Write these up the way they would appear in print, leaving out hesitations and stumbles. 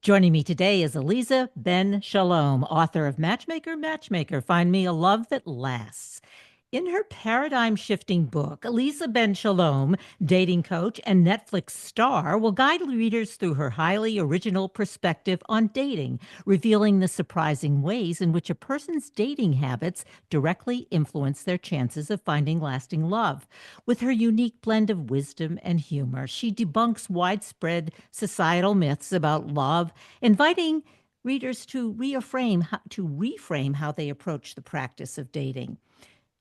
Joining me today is Aleeza Ben Shalom, author of Matchmaker, Matchmaker, Find Me a Love That Lasts. In her paradigm-shifting book, Aleeza Ben Shalom, dating coach and Netflix star, will guide readers through her highly original perspective on dating, revealing the surprising ways in which a person's dating habits directly influence their chances of finding lasting love. With her unique blend of wisdom and humor, she debunks widespread societal myths about love, inviting readers to reframe how they approach the practice of dating.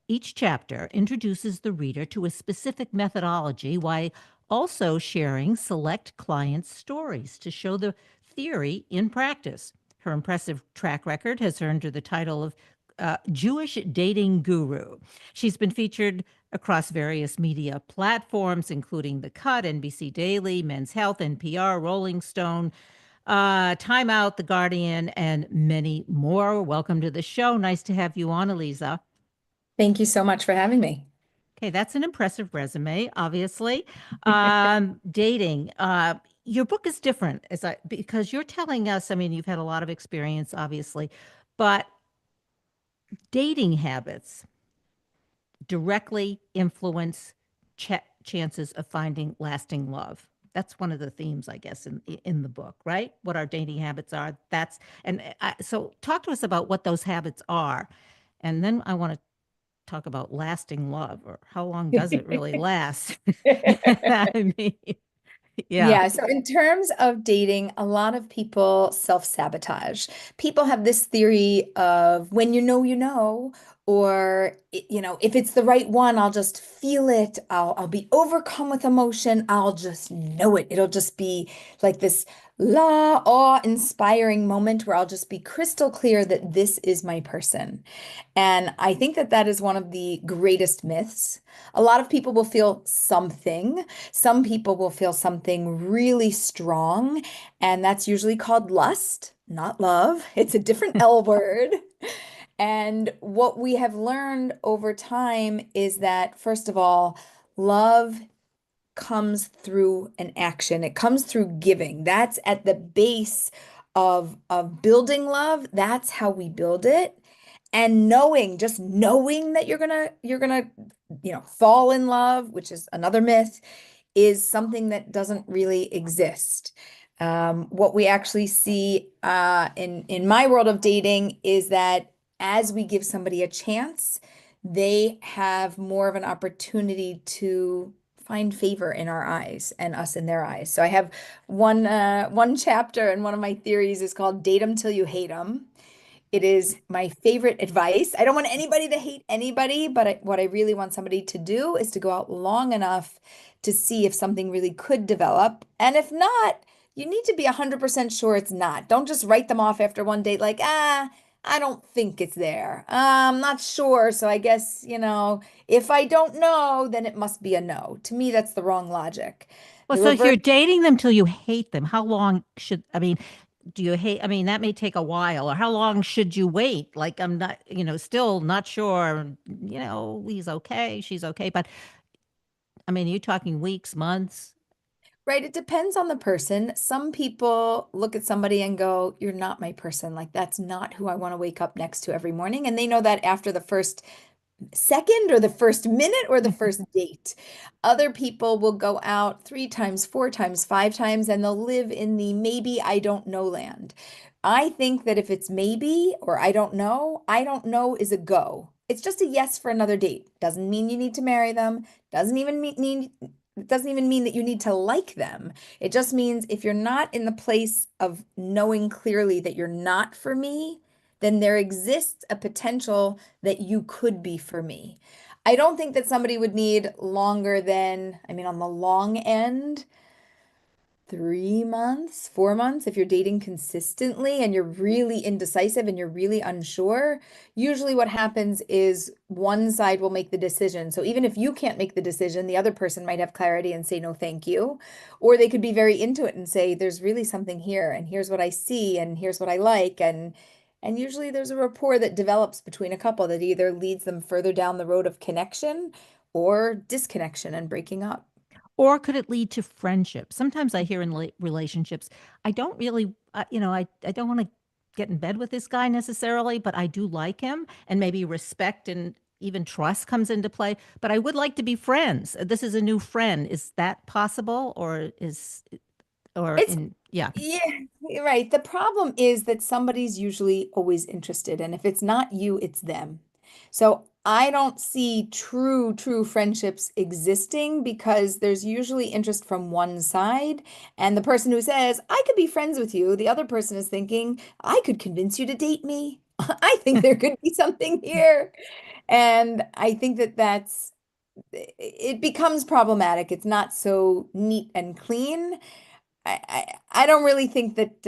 Each chapter introduces the reader to a specific methodology while also sharing select clients' stories to show the theory in practice. Her impressive track record has earned her the title of Jewish dating guru. She's been featured across various media platforms, including The Cut, NBC Daily, Men's Health, NPR, Rolling Stone, Time Out, The Guardian, and many more. Welcome to the show. Nice to have you on, Aleeza. Thank you so much for having me. Okay, that's an impressive resume, obviously. Dating. Your book is different because you're telling us, I mean, you've had a lot of experience, obviously, but dating habits directly influence chances of finding lasting love. That's one of the themes, I guess, in the book, right? What our dating habits are. So talk to us about what those habits are. And then I want to talk about lasting love, or how long does it really last? I mean, yeah. Yeah, so in terms of dating, a lot of people self-sabotage. People have this theory of when you know, or if it's the right one, I'll just feel it. I'll be overcome with emotion. I'll just know it. It'll just be like this awe-inspiring moment where I'll just be crystal clear that this is my person. And I think that that is one of the greatest myths. A lot of people will feel something. Some people will feel something really strong, and that's usually called lust, not love. It's a different L word. And what we have learned over time is that, first of all, love comes through an action. It comes through giving. That's at the base of building love. That's how we build it. And just knowing that you're gonna fall in love, which is another myth, is something that doesn't really exist. What we actually see in my world of dating is that as we give somebody a chance, they have more of an opportunity to find favor in our eyes and us in their eyes. So I have one chapter, and one of my theories is called "Date 'em till you hate 'em." It is my favorite advice. I don't want anybody to hate anybody, but what I really want somebody to do is to go out long enough to see if something really could develop. And if not, you need to be 100% sure it's not. Don't just write them off after one date like, I don't think it's there. I'm not sure. So I guess, if I don't know, then it must be a no. To me, that's the wrong logic. Well, The so if reverse. you're dating them till you hate them, how long I mean, do you hate? I mean, that may take a while, or how long should you wait? Like, I'm not, still not sure, he's okay, she's okay. But I mean, you're talking weeks, months. Right, it depends on the person. Some people look at somebody and go, "You're not my person. Like, that's not who I want to wake up next to every morning." And they know that after the first second or the first minute or the first date. Other people will go out three times, four times, five times, and they'll live in the maybe I don't know land. I think that if it's maybe or I don't know is a go. It's just a yes for another date. Doesn't mean you need to marry them. Doesn't even it doesn't even mean that you need to like them. It just means if you're not in the place of knowing clearly that you're not for me, then there exists a potential that you could be for me. I don't think that somebody would need longer than, I mean, on the long end, 3 months, 4 months, if you're dating consistently and you're really indecisive and you're really unsure. Usually, what happens is one side will make the decision. So, even if you can't make the decision, the other person might have clarity and say, no, thank you. Or they could be very into it and say, there's really something here, and here's what I see, and here's what I like. And usually, there's a rapport that develops between a couple that either leads them further down the road of connection or disconnection and breaking up. Or could it lead to friendship? Sometimes I hear in relationships, I don't really, I don't want to get in bed with this guy necessarily, but I do like him, and maybe respect and even trust comes into play. But I would like to be friends. This is a new friend. Is that possible, or It's yeah, Yeah, you're right. The problem is that somebody's usually always interested, and if it's not you, it's them. So I don't see true friendships existing because there's usually interest from one side, and the person who says, I could be friends with you, the other person is thinking, I could convince you to date me. I think there could be something here. And I think that it becomes problematic. It's not so neat and clean. I don't really think that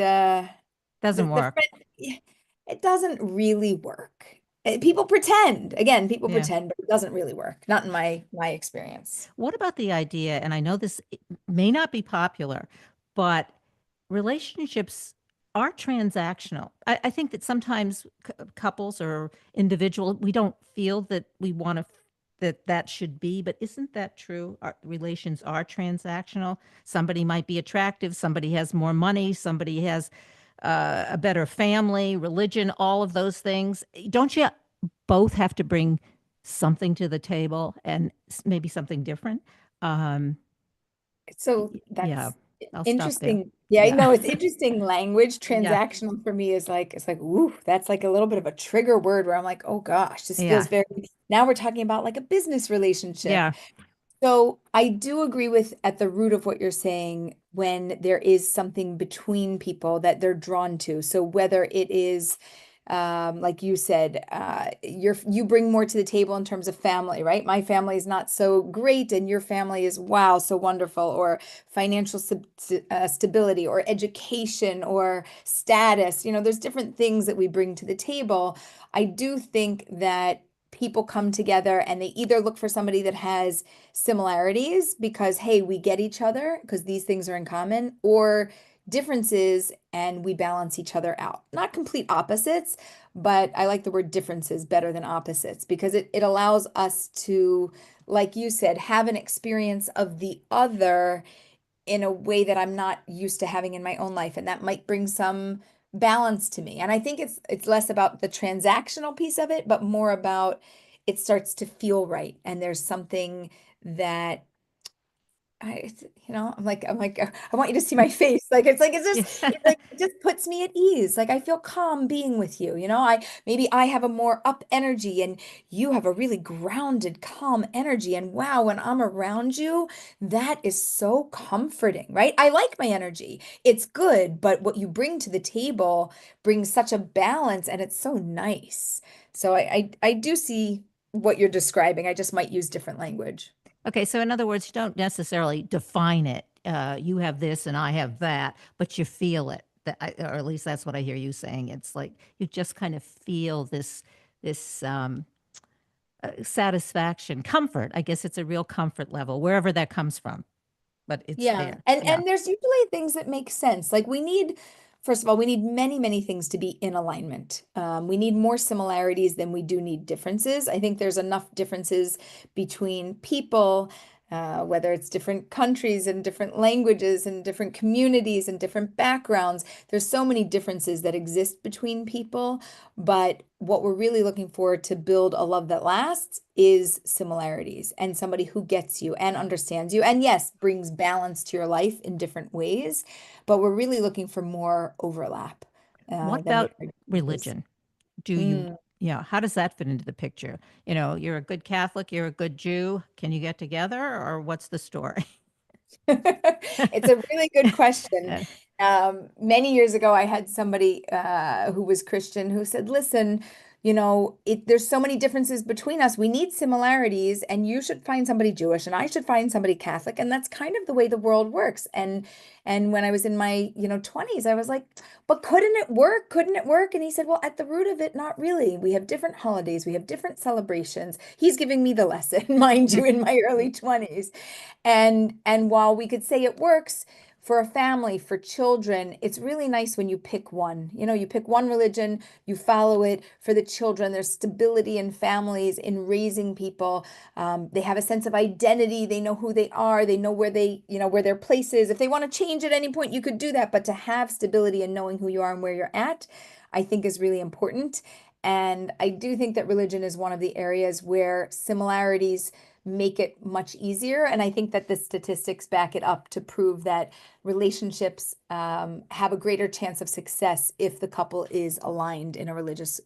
doesn't the work. friend it doesn't really work. People pretend. Again, people Yeah. pretend, but it doesn't really work. Not in my experience. What about the idea, and I know this may not be popular, but relationships are transactional. I think that sometimes couples or individual, we don't feel that we want to, that should be, but isn't that true? Our relations are transactional. Somebody might be attractive, somebody has more money, somebody has a better family, religion, all of those things. Don't you both have to bring something to the table and maybe something different? Um, So yeah, that's I'll stop there. interesting. Yeah, Yeah. no, it's interesting language. Yeah. Transactional for me is like it's like, ooh, that's like a little bit of a trigger word where I'm like, oh gosh, this feels Yeah. very, now we're talking about like a business relationship. Yeah. So I do agree with at the root of what you're saying when there is something between people that they're drawn to. So whether it is like you said, you bring more to the table in terms of family, right? My family is not so great, and your family is wow, so wonderful, or financial stability, or education, or status. There's different things that we bring to the table. I do think that people come together and they either look for somebody that has similarities because, hey, we get each other because these things are in common, or differences and we balance each other out. Not complete opposites, but I like the word differences better than opposites because it allows us to, like you said, have an experience of the other in a way that I'm not used to having in my own life. And that might bring some balance to me. And I think it's less about the transactional piece of it, but more about it starts to feel right. And there's something that I'm like, I want you to see my face. Yeah. It just puts me at ease. Like I feel calm being with you. Maybe I have a more up energy and you have a really grounded, calm energy. And wow, when I'm around you, that is so comforting, right? I like my energy. It's good, but what you bring to the table brings such a balance and it's so nice. So I do see what you're describing. I just might use different language. Okay, so in other words, you don't necessarily define it. You have this and I have that, but you feel it. Or at least that's what I hear you saying. It's like you just kind of feel this satisfaction, comfort. I guess it's a real comfort level, wherever that comes from, but it's Yeah. there. And Yeah. and there's usually things that make sense. Like first of all, we need many things to be in alignment. We need more similarities than we do need differences. I think there's enough differences between people, whether it's different countries and different languages and different communities and different backgrounds. There's so many differences that exist between people, but what we're really looking for to build a love that lasts is similarities and somebody who gets you and understands you. And yes, brings balance to your life in different ways. But we're really looking for more overlap What than we about are differences. religion? Do you, Mm. yeah, how does that fit into the picture? You're a good Catholic, you're a good Jew. Can you get together, or what's the story? It's a really good question. Many years ago, I had somebody who was Christian who said, listen, there's so many differences between us. We need similarities, and you should find somebody Jewish, and I should find somebody Catholic, and that's kind of the way the world works. And when I was in my 20s, I was like, but couldn't it work? Couldn't it work? And he said, well, at the root of it, not really. We have different holidays, we have different celebrations. He's giving me the lesson, mind you, in my early 20s. And while we could say it works for a family, for children, it's really nice when you pick one. You pick one religion, you follow it. For the children, there's stability in families, in raising people. They have a sense of identity. They know who they are. They know where their place is. If they want to change at any point, you could do that. But to have stability and knowing who you are and where you're at, I think is really important. And I do think that religion is one of the areas where similarities make it much easier. And I think that the statistics back it up to prove that relationships have a greater chance of success if the couple is aligned in a religious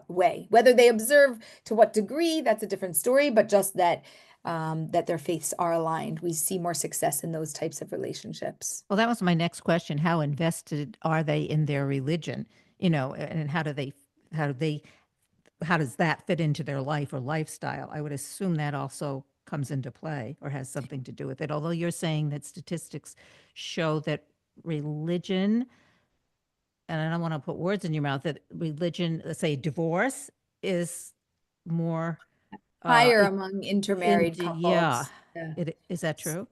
way. Whether they observe to what degree, that's a different story, but just that their faiths are aligned, we see more success in those types of relationships. Well, that was my next question. How invested are they in their religion? And how does that fit into their life or lifestyle? I would assume that also comes into play or has something to do with it. Although you're saying that statistics show that religion, and I don't want to put words in your mouth, that religion, let's say divorce, is more Higher it among intermarried into, yeah. couples. Yeah. Is that true?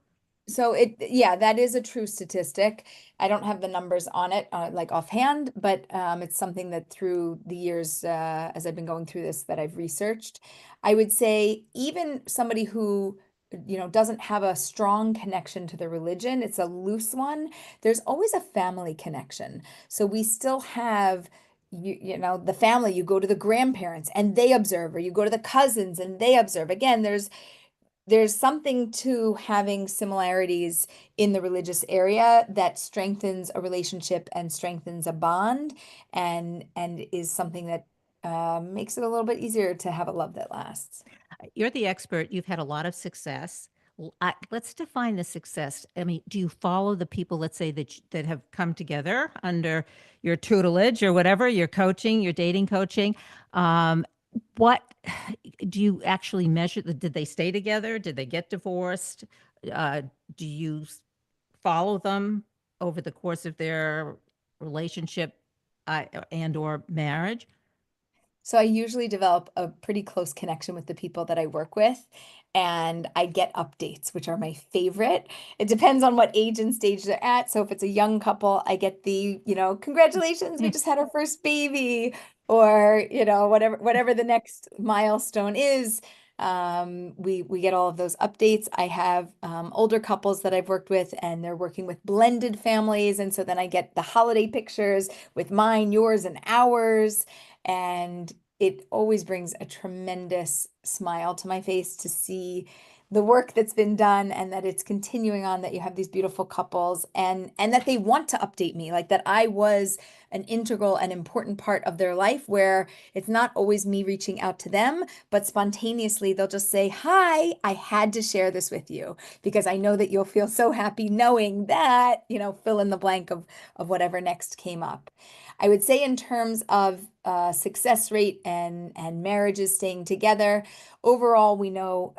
So yeah, that is a true statistic. I don't have the numbers on it, like offhand, but it's something that through the years, as I've been going through this, that I've researched. I would say even somebody who, doesn't have a strong connection to the religion, it's a loose one. There's always a family connection. So we still have, the family. You go to the grandparents and they observe, or you go to the cousins and they observe. Again, there's something to having similarities in the religious area that strengthens a relationship and strengthens a bond, and is something that makes it a little bit easier to have a love that lasts. You're the expert. You've had a lot of success. Let's define the success. I mean, do you follow the people, let's say, that have come together under your tutelage or whatever, your coaching, your dating coaching? What do you actually measure? Did they stay together? Did they get divorced? Uh, do you follow them over the course of their relationship and or marriage? So I usually develop a pretty close connection with the people that I work with, and I get updates, which are my favorite. It depends on what age and stage they're at. So if it's a young couple, I get the, congratulations, we just had our first baby, or, whatever the next milestone is. We get all of those updates. I have older couples that I've worked with, and they're working with blended families, and so then I get the holiday pictures with mine, yours, and ours. And it always brings a tremendous smile to my face to see the work that's been done, and that it's continuing on, that you have these beautiful couples, and that they want to update me, like that I was an integral and important part of their life, where it's not always me reaching out to them, but spontaneously they'll just say, "Hi, I had to share this with you because I know that you'll feel so happy knowing that," fill in the blank of whatever next came up. I would say in terms of success rate and marriages staying together, overall, we know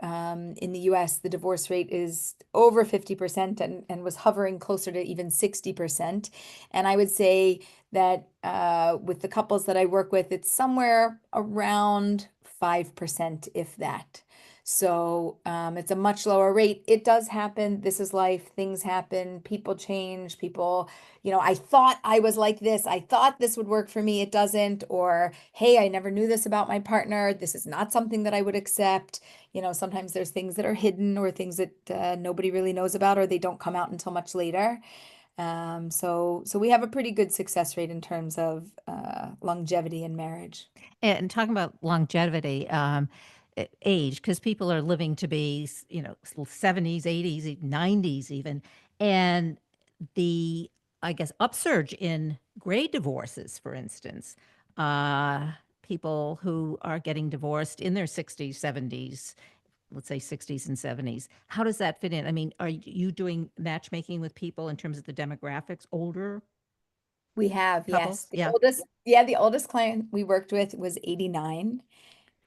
in the US, the divorce rate is over 50%, and was hovering closer to even 60%. And I would say that with the couples that I work with, it's somewhere around 5%, if that. So it's a much lower rate. It does happen. This is life. Things happen. People change. People, I thought I was like this. I thought this would work for me. It doesn't. Or, hey, I never knew this about my partner. This is not something that I would accept. Sometimes there's things that are hidden, or things that nobody really knows about, or they don't come out until much later. So we have a pretty good success rate in terms of longevity in marriage. And talking about longevity, age, because people are living to be, 70s, 80s, 90s even. And the, I guess, upsurge in gray divorces, for instance, people who are getting divorced in their 60s, 70s, let's say 60s and 70s. How does that fit in? I mean, are you doing matchmaking with people in terms of the demographics, older We have, yes. couples? Yeah. The oldest client we worked with was 89,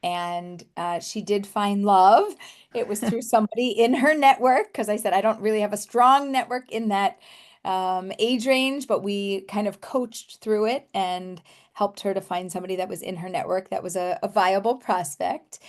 and she did find love. It was through somebody in her network, because I said I don't really have a strong network in that age range, but we kind of coached through it and helped her to find somebody that was in her network that was a viable prospect.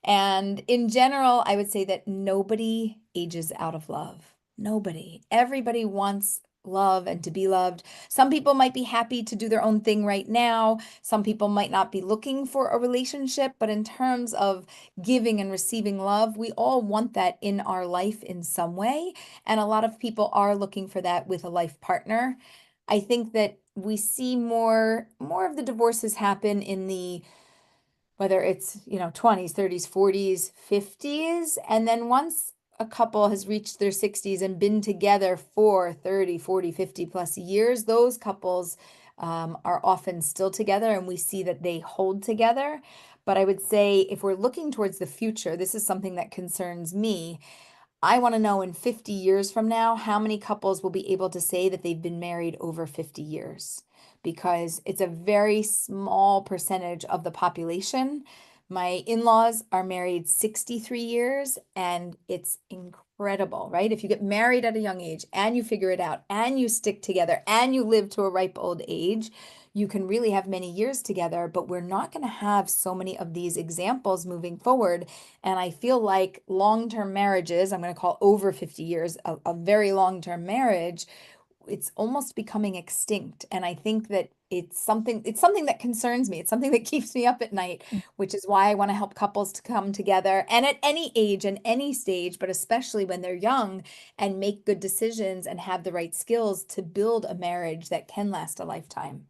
And in general, I would say that nobody ages out of love. Nobody. Everybody wants love and to be loved. Some people might be happy to do their own thing right now. Some people might not be looking for a relationship, but in terms of giving and receiving love, we all want that in our life in some way. And a lot of people are looking for that with a life partner. I think that we see more of the divorces happen in the whether it's, 20s, 30s, 40s, 50s. And then once a couple has reached their 60s and been together for 30, 40, 50 plus years, those couples are often still together and we see that they hold together. But I would say if we're looking towards the future, this is something that concerns me. I want to know in 50 years from now, how many couples will be able to say that they've been married over 50 years? Because it's a very small percentage of the population. My in-laws are married 63 years, and it's incredible, right? If you get married at a young age and you figure it out and you stick together and you live to a ripe old age, you can really have many years together, but we're not going to have so many of these examples moving forward. And I feel like long-term marriages, I'm going to call over 50 years a very long-term marriage, it's almost becoming extinct. And I think that it's something that concerns me. It's something that keeps me up at night, which is why I want to help couples to come together and at any age and any stage, but especially when they're young and make good decisions and have the right skills to build a marriage that can last a lifetime.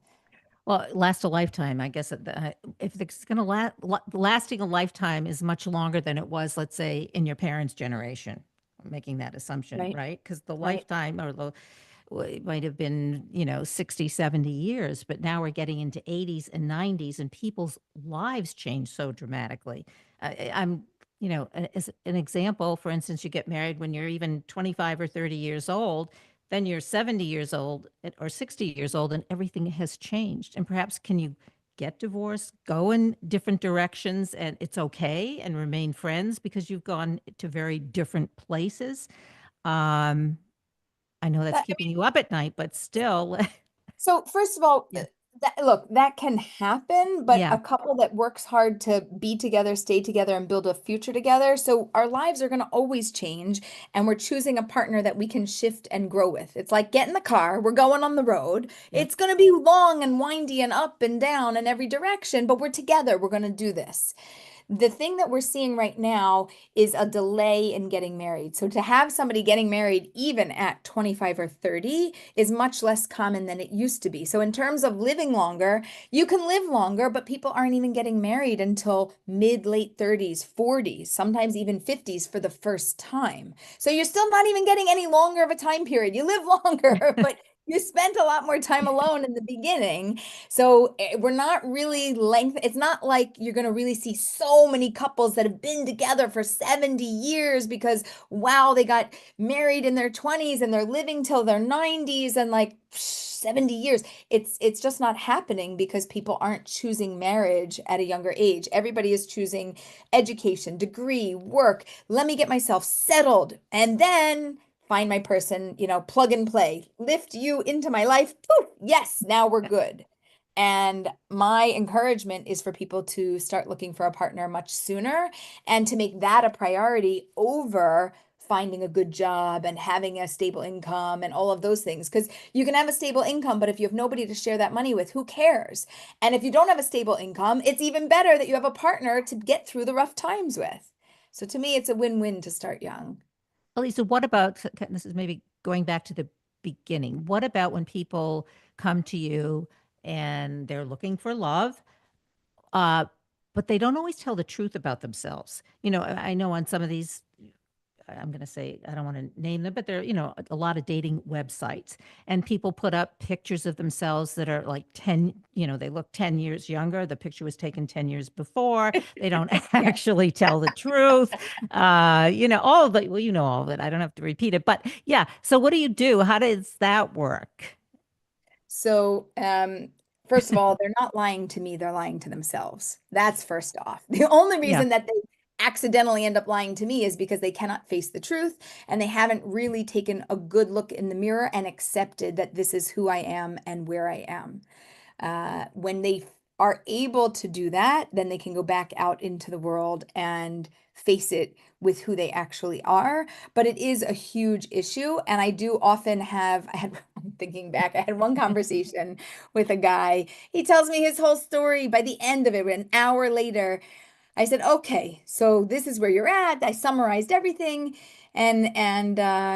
Well, last a lifetime, I guess. If it's going to lasting a lifetime is much longer than it was, let's say, in your parents' generation. I'm making that assumption, Right, right? Because the right. lifetime it might have been, 60, 70 years, but now we're getting into 80s and 90s, and people's lives change so dramatically. I'm, as an example, for instance, you get married when you're even 25 or 30 years old, then you're 70 years old or 60 years old, and everything has changed. And perhaps can you get divorced, go in different directions, and it's okay, and remain friends because you've gone to very different places? Um, I know that's That, keeping you up at night, but still. So first of all, Yeah. that can happen, but Yeah. a couple that works hard to be together, stay together, and build a future together. So our lives are going to always change, and we're choosing a partner that we can shift and grow with. It's like get in the car, we're going on the road. Yep. It's going to be long and windy and up and down in every direction, but we're together. We're going to do this. The thing that we're seeing right now is a delay in getting married. So to have somebody getting married even at 25 or 30 is much less common than it used to be. So in terms of living longer, you can live longer, but people aren't even getting married until mid, late 30s, 40s, sometimes even 50s for the first time. So you're still not even getting any longer of a time period. You live longer, but you spent a lot more time alone in the beginning. So we're not really it's not like you're going to really see so many couples that have been together for 70 years because, wow, they got married in their 20s and they're living till their 90s and like 70 years. It's just not happening because people aren't choosing marriage at a younger age. Everybody is choosing education, degree, work. Let me get myself settled and then find my person, plug and play, lift you into my life. Poof, yes, now we're good. And my encouragement is for people to start looking for a partner much sooner and to make that a priority over finding a good job and having a stable income and all of those things. Because you can have a stable income, but if you have nobody to share that money with, who cares? And if you don't have a stable income, it's even better that you have a partner to get through the rough times with. So to me, it's a win-win to start young. Elisa, what about, this is maybe going back to the beginning. What about when people come to you and they're looking for love, uh, but they don't always tell the truth about themselves? I know on some of these, I'm going to say, I don't want to name them, but there are, a lot of dating websites, and people put up pictures of themselves that are like 10, they look 10 years younger. The picture was taken 10 years before. They don't Yeah. actually tell the truth. All of it. Well, all of it. I don't have to repeat it, but yeah. So what do you do? How does that work? So, first of all, they're not lying to me, they're lying to themselves. That's first off. The only Yeah. reason that they accidentally end up lying to me is because they cannot face the truth and they haven't really taken a good look in the mirror and accepted that this is who I am and where I am. When they are able to do that, then they can go back out into the world and face it with who they actually are. But it is a huge issue. And I do often have, I'm thinking back, I had one conversation with a guy. He tells me his whole story. By the end of it, an hour later, I said, okay, so this is where you're at. I summarized everything. And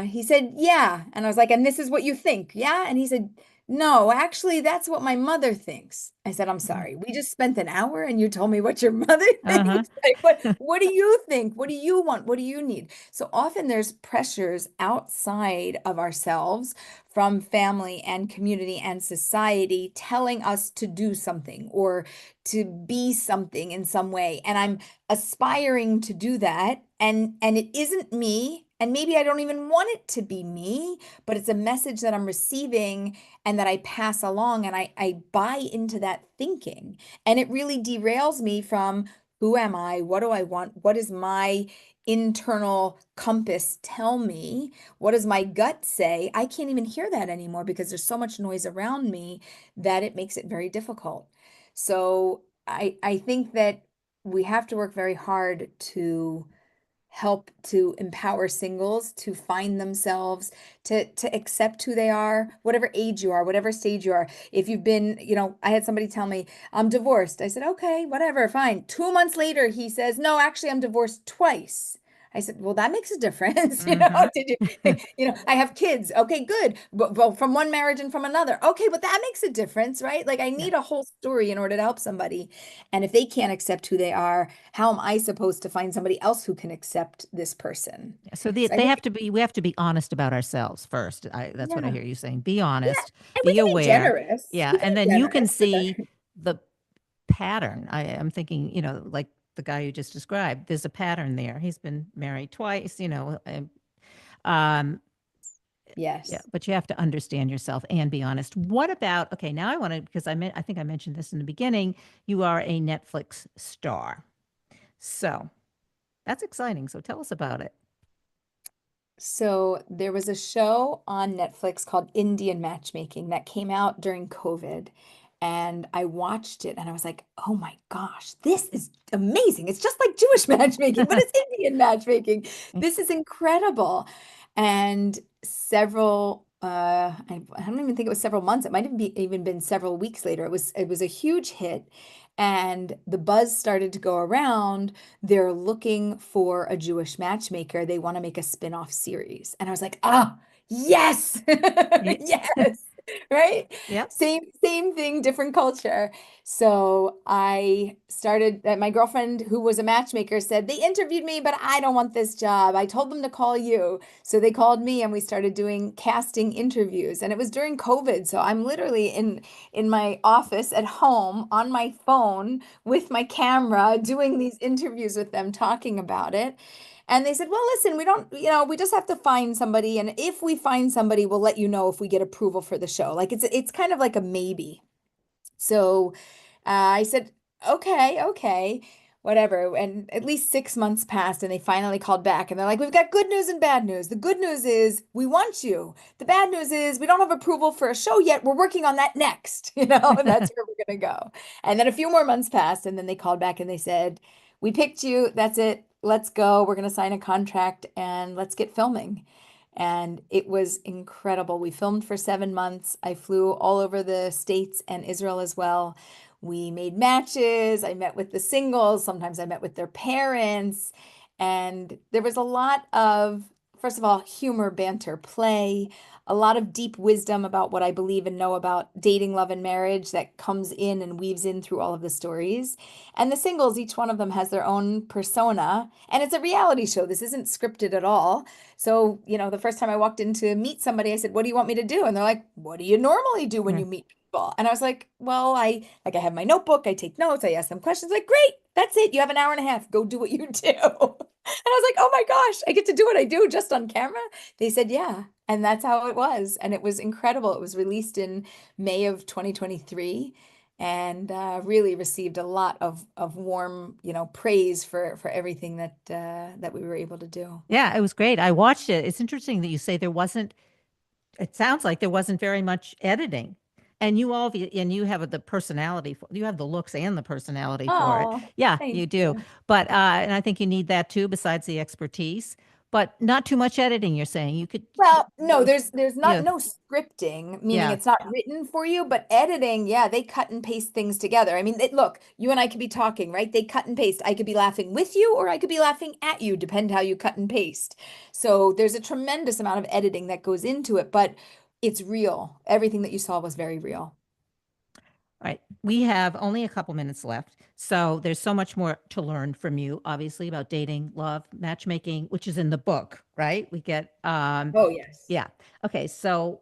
he said, yeah. And I was like, and this is what you think, yeah? And he said, no, actually, that's what my mother thinks. I said, I'm Mhm. sorry. We just spent an hour and you told me what your mother Uh-huh. thinks. Like, what do you think? What do you want? What do you need? So often there's pressures outside of ourselves from family and community and society telling us to do something or to be something in some way. And I'm aspiring to do that. And it isn't me. And maybe I don't even want it to be me, but it's a message that I'm receiving and that I pass along, and I buy into that thinking. And it really derails me from who am I? What do I want? What does my internal compass tell me? What does my gut say? I can't even hear that anymore because there's so much noise around me that it makes it very difficult. So I think that we have to work very hard to help to empower singles to find themselves, to accept who they are, whatever age you are, whatever stage you are. If you've been, I had somebody tell me, I'm divorced. I said, okay, whatever, fine. 2 months later, he says, no, actually, I'm divorced twice. I said, well, that makes a difference. Hmm. Did you, I have kids. Okay, good. But from one marriage and from another. Okay, but that makes a difference, right? Like I Yeah. need a whole story in order to help somebody. And if they can't accept who they are, how am I supposed to find somebody else who can accept this person? So So I they think, have to be, we have to be honest about ourselves first. That's what I yeah, hear you saying. Be yeah. honest, And we be can be aware. generous. Yeah. We can And be then you can generous with see the pattern. I'm thinking, like the guy you just described, there's a pattern there. He's been married twice, um, yeah, yes. but you have to understand yourself and be honest. What about, okay, now I want to, because I think I mentioned this in the beginning, you are a Netflix star. So that's exciting. So tell us about it. So there was a show on Netflix called Indian Matchmaking that came out during COVID. And I watched it and I was like, oh my gosh, this is amazing. It's just like Jewish matchmaking, but it's Indian matchmaking. This is incredible. And I don't even think it was several months. It might have even been several weeks later. It was a huge hit. And the buzz started to go around. They're looking for a Jewish matchmaker. They want to make a spin-off series. And I was like, ah, yes, Yeah. yes, right? Yep. Same thing, different culture. So I started, my girlfriend who was a matchmaker said, they interviewed me, but I don't want this job. I told them to call you. So they called me and we started doing casting interviews. And it was during COVID. So I'm literally in my office at home on my phone with my camera doing these interviews with them talking about it. And they said, well, listen, we don't, we just have to find somebody. And if we find somebody, we'll let you know if we get approval for the show. Like it's kind of like a maybe. So I said, okay, okay, whatever. And at least 6 months passed and they finally called back and they're like, we've got good news and bad news. The good news is we want you. The bad news is we don't have approval for a show yet. We're working on that next, and that's where we're going to go. And then a few more months passed and then they called back and they said, we picked you. That's it. Let's go. We're going to sign a contract and let's get filming. And it was incredible. We filmed for 7 months. I flew all over the States and Israel as well. We made matches. I met with the singles. Sometimes I met with their parents. And there was a lot of, first of all, humor, banter, play, a lot of deep wisdom about what I believe and know about dating, love, and marriage that comes in and weaves in through all of the stories. And the singles, each one of them has their own persona. And it's a reality show. This isn't scripted at all. So, the first time I walked in to meet somebody, I said, what do you want me to do? And they're like, what do you normally do when Yeah. you meet people? And I was like, well, I have my notebook, I take notes, I ask them questions. Like, great, that's it. You have an hour and a half. Go do what you do. And I was like, oh my gosh, I get to do what I do just on camera. They said, yeah. And that's how it was. And it was incredible. It was released in May of 2023 and really received a lot of warm, praise for everything that we were able to do. Yeah, it was great. I watched it. It's interesting that you say there wasn't, it sounds like there wasn't very much editing. And you have the personality for, you have the looks and the personality for it. Oh, Yeah, thank you do. you. But and I think you need that too, besides the expertise. But not too much editing, you're saying. You could, Well, no, there's not yeah, no scripting, meaning yeah. it's not written for you, but editing, yeah, they cut and paste things together. I mean, look, you and I could be talking, right? They cut and paste. I could be laughing with you or I could be laughing at you, depend how you cut and paste. So there's a tremendous amount of editing that goes into it, but it's real. Everything that you saw was very real. All right. We have only a couple minutes left. So there's so much more to learn from you, obviously, about dating, love, matchmaking, which is in the book, right? We get, Oh, yes. yeah. Okay. So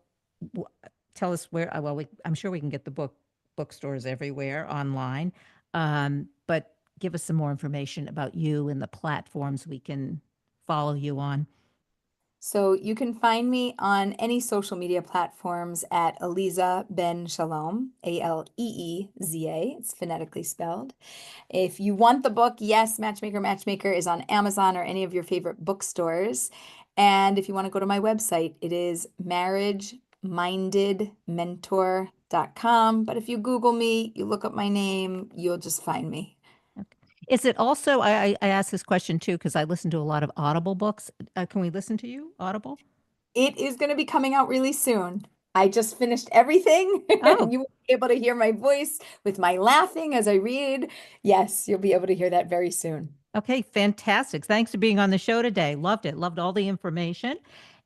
w- tell us where, well, I'm sure we can get the bookstores everywhere online. But give us some more information about you and the platforms we can follow you on. So you can find me on any social media platforms at Aleeza Ben Shalom, Aleeza. It's phonetically spelled. If you want the book, yes, Matchmaker is on Amazon or any of your favorite bookstores. And if you want to go to my website, it is marriagemindedmentor.com. But if you Google me, you look up my name, you'll just find me. Okay. Is it also, I asked this question too, because I listen to a lot of Audible books. Can we listen to you, Audible? It is going to be coming out really soon. I just finished everything, and Oh, you will be able to hear my voice with my laughing as I read. Yes, you'll be able to hear that very soon. okay, fantastic. Thanks for being on the show today. Loved it. Loved all the information.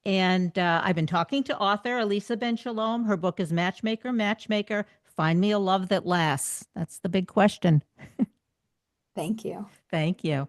And I've been talking to author Aleeza Ben Shalom. Her book is Matchmaker, Matchmaker. Find me a love that lasts. That's the big question. Thank you. Thank you.